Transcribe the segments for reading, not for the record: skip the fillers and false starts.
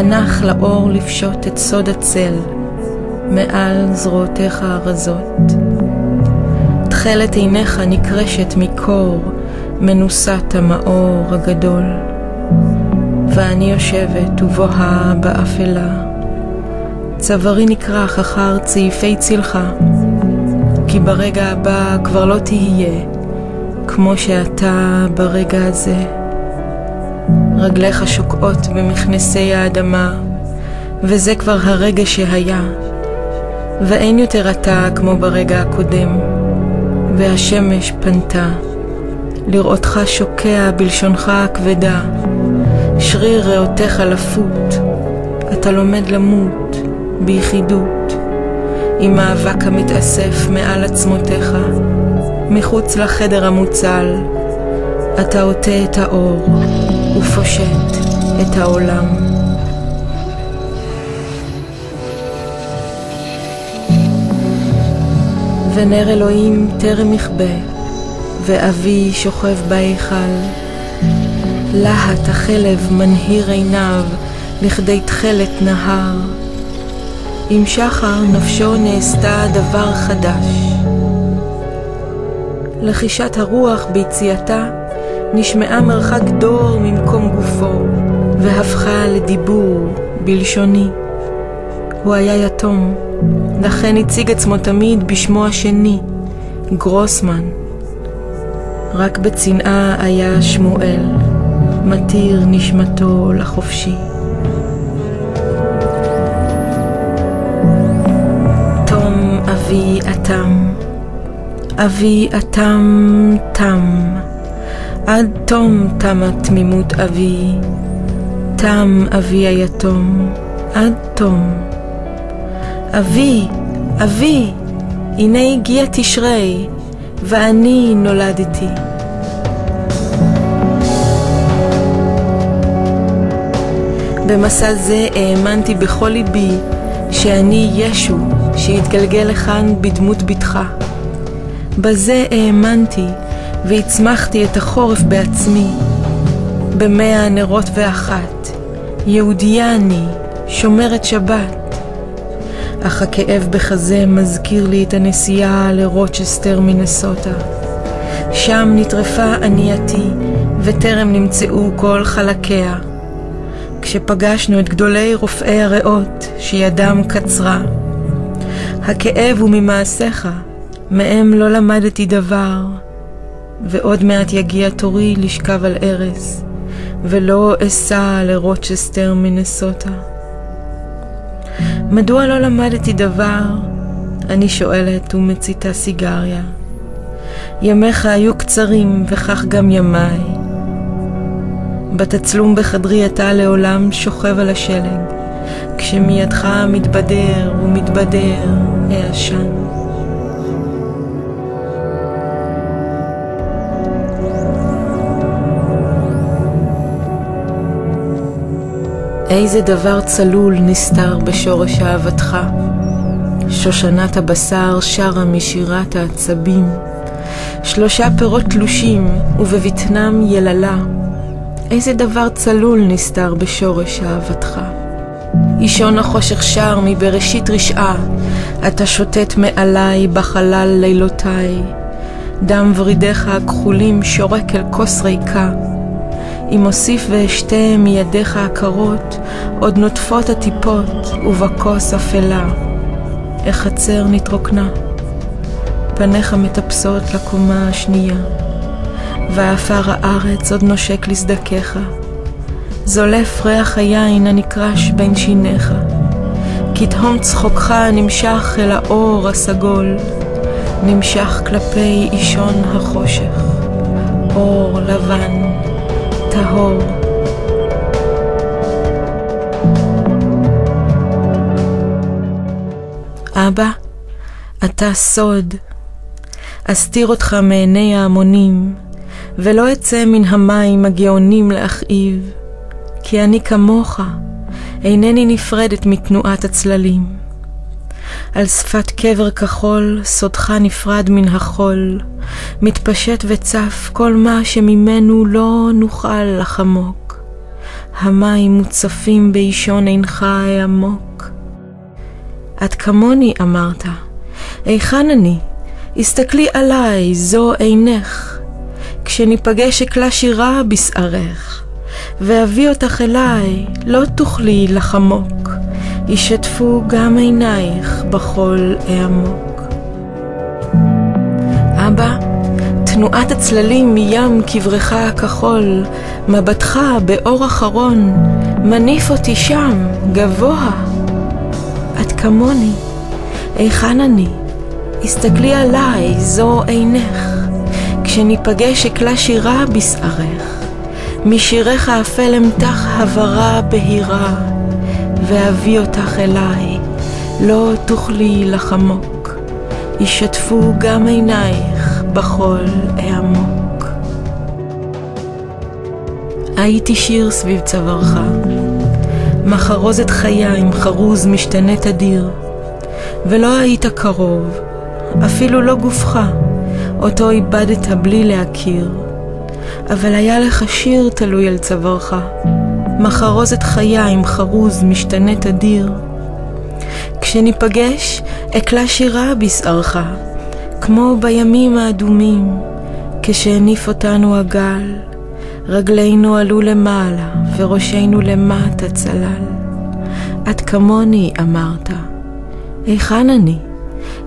ענך לאור לפשוט את סוד הצל מעל זרועותיך הרזות. תכלת עיניך נקרשת מקור מנוסת המאור הגדול, ואני יושבת ובוהה באפלה. צווארי נקרח אחר צעיפי צילך, כי ברגע הבא כבר לא תהיה כמו שאתה ברגע הזה. רגליך שוקעות במכנסי האדמה, וזה כבר הרגע שהיה, ואין יותר אתה כמו ברגע הקודם. והשמש פנתה לראותך שוקע בלשונך הכבדה, שריר ריאותיך לפות. אתה לומד למות ביחידות, עם האבק המתאסף מעל עצמותיך. מחוץ לחדר המוצל אתה עוטה את האור ופושט את העולם. ונר אלוהים טרם יכבה, ואבי שוכב בהיכל. להט החלב מנהיר עיניו לכדי תכלת נהר. עם שחר נפשו נעשתה דבר חדש. לחישת הרוח ביציאתה נשמעה מרחק דור ממקום גופו, והפכה לדיבור בלשוני. הוא היה יתום, לכן הציג עצמו תמיד בשמו השני, גרוסמן. רק בצנעה היה שמואל, מתיר נשמתו לחופשי. תום אבי אתם, אבי אתם תם, עד תום תמה תמימות אבי, תם אבי היתום, עד תום. אבי, אבי, הנה הגיע תשרי, ואני נולדתי. במסע זה האמנתי בכל ליבי שאני ישו שהתגלגל לכאן בדמות בתך. בזה האמנתי והצמחתי את החורף בעצמי. ב100 נרות ואחת, יהודייה אני, שומרת שבת. אך הכאב בחזה מזכיר לי את הנסיעה לרוצ'סטר מינסוטה. שם נטרפה ענייתי וטרם נמצאו כל חלקיה. כשפגשנו את גדולי רופאי הריאות שידם קצרה. הכאב הוא ממעשיך, מהם לא למדתי דבר. ועוד מעט יגיע תורי לשכב על ארז, ולא אסע לרוצ'סטר מינסוטה. מדוע לא למדתי דבר? אני שואלת ומציתה סיגריה. ימיך היו קצרים וכך גם ימיי. בתצלום בחדרי אתה לעולם שוכב על השלג, כשמידך מתבדר ומתבדר העשן. איזה דבר צלול נסתר בשורש אהבתך. שושנת הבשר שרה משירת העצבים. 3 פירות תלושים ובבטנם יללה. איזה דבר צלול נסתר בשורש אהבתך. אישון החושך שר מבראשית רשעה. אתה שוטט מעליי בחלל לילותיי. דם ורידיך הכחולים שורק אל כוס ריקה. אם אוסיף ואשתה מידיך הקרות, עוד נוטפות הטיפות ובכוס אפלה. איך חצר נתרוקנה, פניך מטפסות לקומה השנייה, ואפר הארץ עוד נושק לסדקיך. זולף ריח היין הנקרש בין שיניך, כי תהום צחוקך נמשך אל האור הסגול, נמשך כלפי אישון החושך, אור לבן טהור. אבא, אתה סוד. אסתיר אותך מעיני ההמונים, ולא אצא מן המים הגאונים להכאיב, כי אני כמוך, אינני נפרדת מתנועת הצללים. על שפת קבר כחול, סודך נפרד מן החול, מתפשט וצף כל מה שממנו לא נוכל לחמוק. המים מוצפים באישון עינך העמוק. את כמוני, אמרת, היכן אני? הסתכלי עליי, זו עינך. כשניפגש אקלה שירה בשערך, ואביא אותך אליי, לא תוכלי לחמוק. ישתפו גם עינייך בחול העמוק. אבא, תנועת הצללים מים קברך הכחול, מבטך באור אחרון, מניף אותי שם, גבוה. את כמוני, היכן אני? הסתכלי עליי, זו עינך. כשניפגש אקלה שירה בשערך, משירך האפל אמתח הברה בהירה, ואביא אותך אליי, לא תוכלי לחמוק. ישתפו גם עינייך בחול העמוק. הייתי שיר סביב צווארך, מחרוזת חיה עם חרוז משתנה תדיר, ולא היית קרוב, אפילו לא גופך, אותו איבדת בלי להכיר, אבל היה לך שיר תלוי על צווארך, מחרוזת חיה עם חרוז משתנה תדיר. כשניפגש אקלה שירה בשערך, כמו בימים האדומים, כשהניף אותנו הגל, רגלינו עלו למעלה וראשנו למטה צלל. את כמוני, אמרת, היכן אני?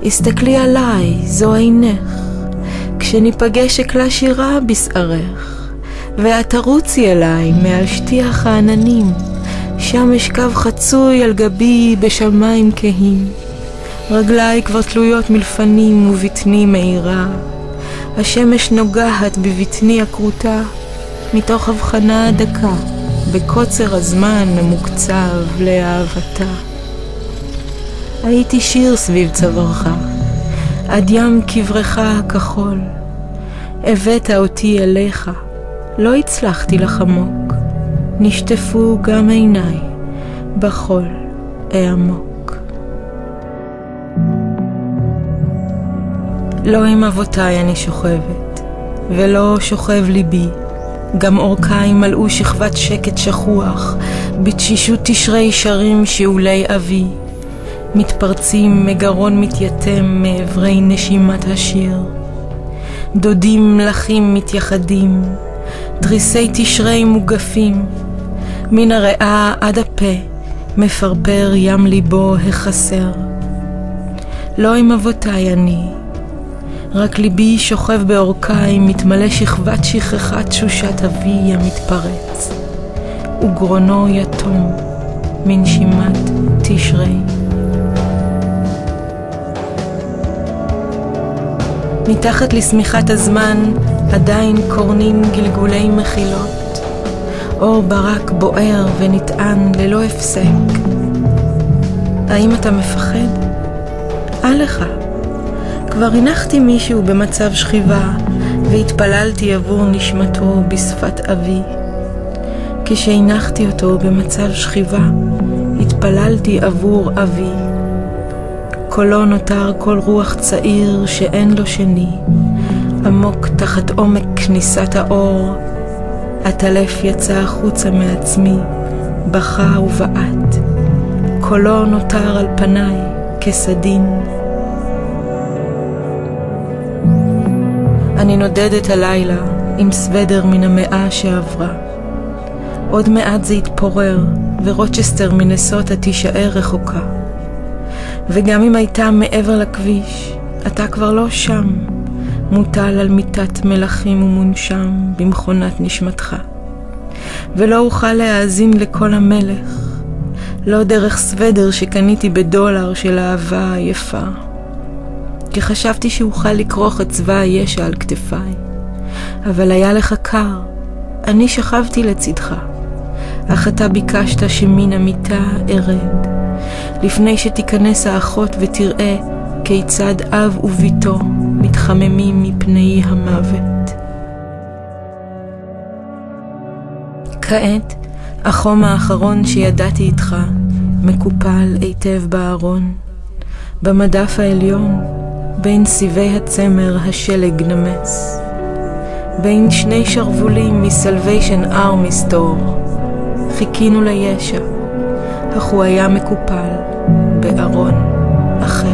הסתכלי עליי, זו עינך. כשניפגש אקלה שירה בשערך, ואת תרוצי אליי מעל שטיח העננים, שם אשכב חצוי על גבי בשמיים כהים. רגליי כבר תלויות מלפנים ובטני מאירה, השמש נוגעת בבטני הקרוטה, מתוך הבחנה דקה בקוצר הזמן המוקצב לאהבתה. הייתי שיר סביב צווארך, עד ים קברך הכחול. הבאת אותי אליך, לא הצלחתי לחמוק, נשטפו גם עיניי בחול העמוק. לא עם אבותיי אני שוכבת, ולא שוכב ליבי, גם אורכי מלאו שכבת שקט שכוח, בתשישות תשרי שרים שאולי אבי, מתפרצים מגרון מתייתם מעברי נשימת השיר. דודים מלאכים מתייחדים, תריסי תשרי מוגפים, מן הריאה עד הפה, מפרפר ים ליבו החסר. לא עם אבותיי אני, רק ליבי שוכב באורכי, מתמלא שכבת שכחת תשושת אבי המתפרץ, וגרונו יתום מנשימת תשרי. מתחת לשמיכת הזמן עדיין קורנים גלגולי מחילות, אור ברק בוער ונטען ללא הפסק. האם אתה מפחד? לך. כבר הנחתי מישהו במצב שכיבה, והתפללתי עבור נשמתו בשפת אבי. כשהנחתי אותו במצב שכיבה, התפללתי עבור אבי. קולו נותר כל רוח צעיר שאין לו שני, עמוק תחת עומק כניסת האור. הטלף יצא החוצה מעצמי, בכה ובעט. קולו נותר על פניי כסדין. אני נודדת הלילה עם סוודר מן המאה שעברה. עוד מעט זה יתפורר, ורוצ'סטר מנסוטה תישאר רחוקה. וגם אם הייתה מעבר לכביש, אתה כבר לא שם, מוטל על מיטת מלאכים ומונשם במכונת נשמתך. ולא אוכל להאזין לקול המלך, לא דרך סוודר שקניתי $1 של אהבה יפה. כי חשבתי שאוכל לקרוח את צבא הישע על כתפיי, אבל היה לך קר, אני שכבתי לצדך, אך אתה ביקשת שמן המיטה ארד, לפני שתיכנס האחות ותראה כיצד אב וביתו מתחממים מפני המוות. כעת, החום האחרון שידעתי איתך מקופל היטב בארון, במדף העליון, בין סיבי הצמר השלג נמס, בין שני שרבולים מסלוויישן ארמי סטור, חיכינו לישע, אך הוא היה מקופל בארון אחר.